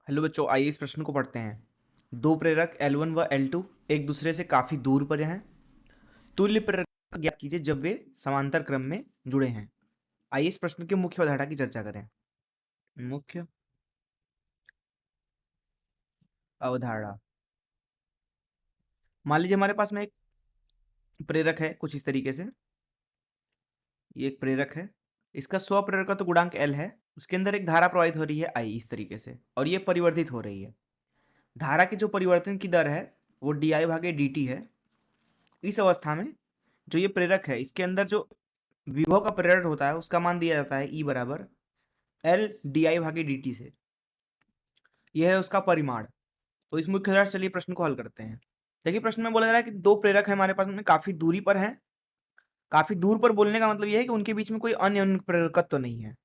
Hello बच्चों, आइए इस प्रश्न को पढ़ते हैं। दो प्रेरक L1 व L2 एक दूसरे से काफी दूर पर हैं। तुल्य प्रेरक ज्ञात कीजिए जब वे समांतर क्रम में जुड़े हैं। आइए इस प्रश्न के मुख्य अवधारणा की चर्चा करें। मुख्य अवधारणा, मान लीजिए हमारे पास में एक प्रेरक है कुछ इस तरीके से। ये एक प्रेरक है, इसका स्व प्रेरक तो गुणांक L है। उसके अंदर एक धारा प्रवाहित हो रही है I इस तरीके से, और ये परिवर्तित हो रही है। धारा की जो परिवर्तन की दर है वो di भागे dt है। इस अवस्था में जो ये प्रेरक है इसके अंदर जो विभव का प्रेरण होता है उसका मान दिया जाता है E बराबर L di भागे dt से। यह है उसका परिमाण। तो इस मुख्य आधार से चलिए प्रश्न को हल करते हैं। देखिए प्रश्न में बोला जा रहा है कि दो प्रेरक है हमारे पास में, काफी दूरी पर हैं। काफी दूर पर बोलने का मतलब यह है कि उनके बीच में कोई अन्य प्रेरकत्व तो नहीं है।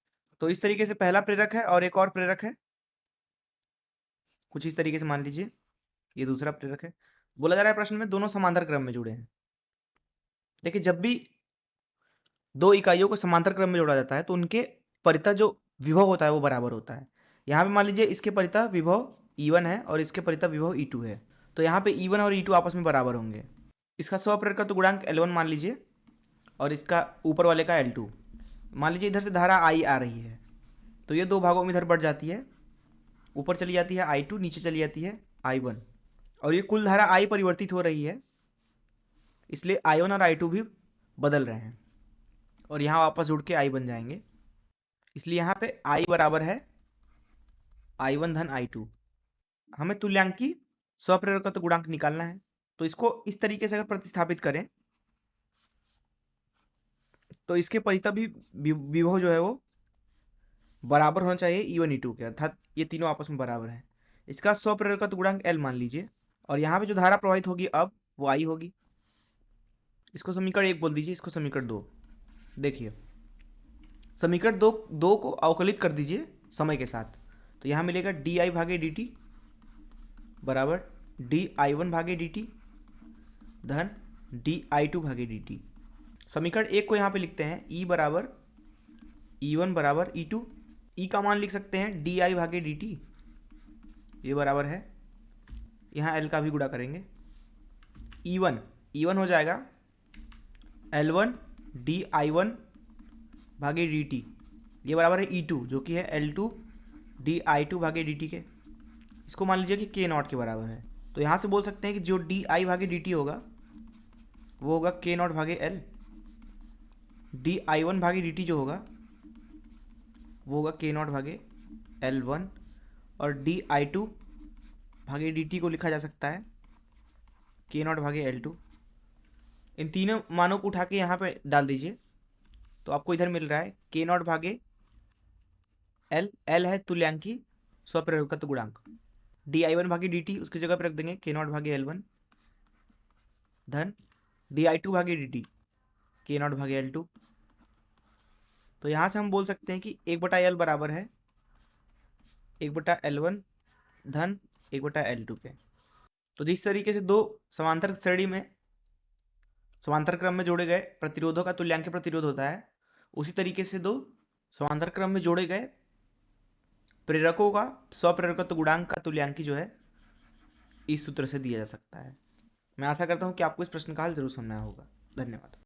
तो इस तरीके से पहला प्रेरक है और एक और प्रेरक है कुछ इस तरीके से, मान लीजिए ये दूसरा प्रेरक है। बोला जा रहा है प्रश्न में दोनों समांतर क्रम में जुड़े हैं। देखिए जब भी दो इकाइयों को समांतर क्रम में जोड़ा जाता है तो उनके परितः जो विभव होता है वो बराबर होता है। यहाँ पे मान लीजिए इसके परितः विभव E1 है और इसके परितः विभव E2 है, तो यहाँ पे E1 और E2 आपस में बराबर होंगे। इसका स्वप्रेरक तो गुणांक L1 मान लीजिए और इसका ऊपर वाले का L2। मान लीजिए इधर से धारा I आ रही है तो ये दो भागों में इधर बढ़ जाती है, ऊपर चली जाती है I2, नीचे चली जाती है I1, और ये कुल धारा I परिवर्तित हो रही है, इसलिए I1 और I2 भी बदल रहे हैं और यहाँ वापस जुड़ के I बन जाएंगे। इसलिए यहाँ पे I बराबर है I1 धन I2। हमें तुल्यांकी स्वप्रेरकत्व गुणांक निकालना है, तो इसको इस तरीके से अगर प्रतिस्थापित करें तो इसके परितः भी विभव जो है वो बराबर होना चाहिए E1 E2 के, अर्थात ये तीनों आपस में बराबर है। इसका स्वप्रेरकत्व गुणांक L मान लीजिए, और यहाँ पे जो धारा प्रवाहित होगी अब वो I होगी। इसको समीकरण 1 बोल दीजिए, इसको समीकरण 2। देखिए समीकरण दो को अवकलित कर दीजिए समय के साथ, तो यहाँ मिलेगा di भागे dt बराबर di1 भागे dt धन di2 भागे dt। समीकरण 1 को यहाँ पे लिखते हैं E बराबर E1 बराबर E2। E का मान लिख सकते हैं di भागे dt, ये बराबर है, यहाँ L का भी गुणा करेंगे। E1 हो जाएगा L1 di1 भागे dt, ये बराबर है E2 जो कि है L2 di2 भागे dt के। इसको मान लीजिए कि k नॉट के बराबर है, तो यहाँ से बोल सकते हैं कि जो di भागे dt होगा वो होगा k नॉट भागे L। di1 भागे dt जो होगा वो होगा k नॉट भागे L1, और di2 भागे dt को लिखा जा सकता है k नॉट भागे L2। इन तीनों मानों को उठा के यहाँ पे डाल दीजिए तो आपको इधर मिल रहा है k नॉट भागे L है तुल्यांकी स्वप्रेरकत्व गुणांक। di1 भागे dt उसकी जगह पे रख देंगे k नॉट भागे L1 धन di2 भागे dt k नॉट भागे L2। तो यहाँ से हम बोल सकते हैं कि 1/L बराबर है 1/L1 धन 1/L2 के। तो जिस तरीके से दो समांतर श्रेणी में समांतर क्रम में जोड़े गए प्रतिरोधों का तुल्यांक प्रतिरोध होता है, उसी तरीके से दो समांतर क्रम में जोड़े गए प्रेरकों का स्वप्रेरकत्व गुणांक का तुल्यांकी जो है इस सूत्र से दिया जा सकता है। मैं आशा करता हूँ कि आपको इस प्रश्न का हल जरूर समझना होगा। धन्यवाद।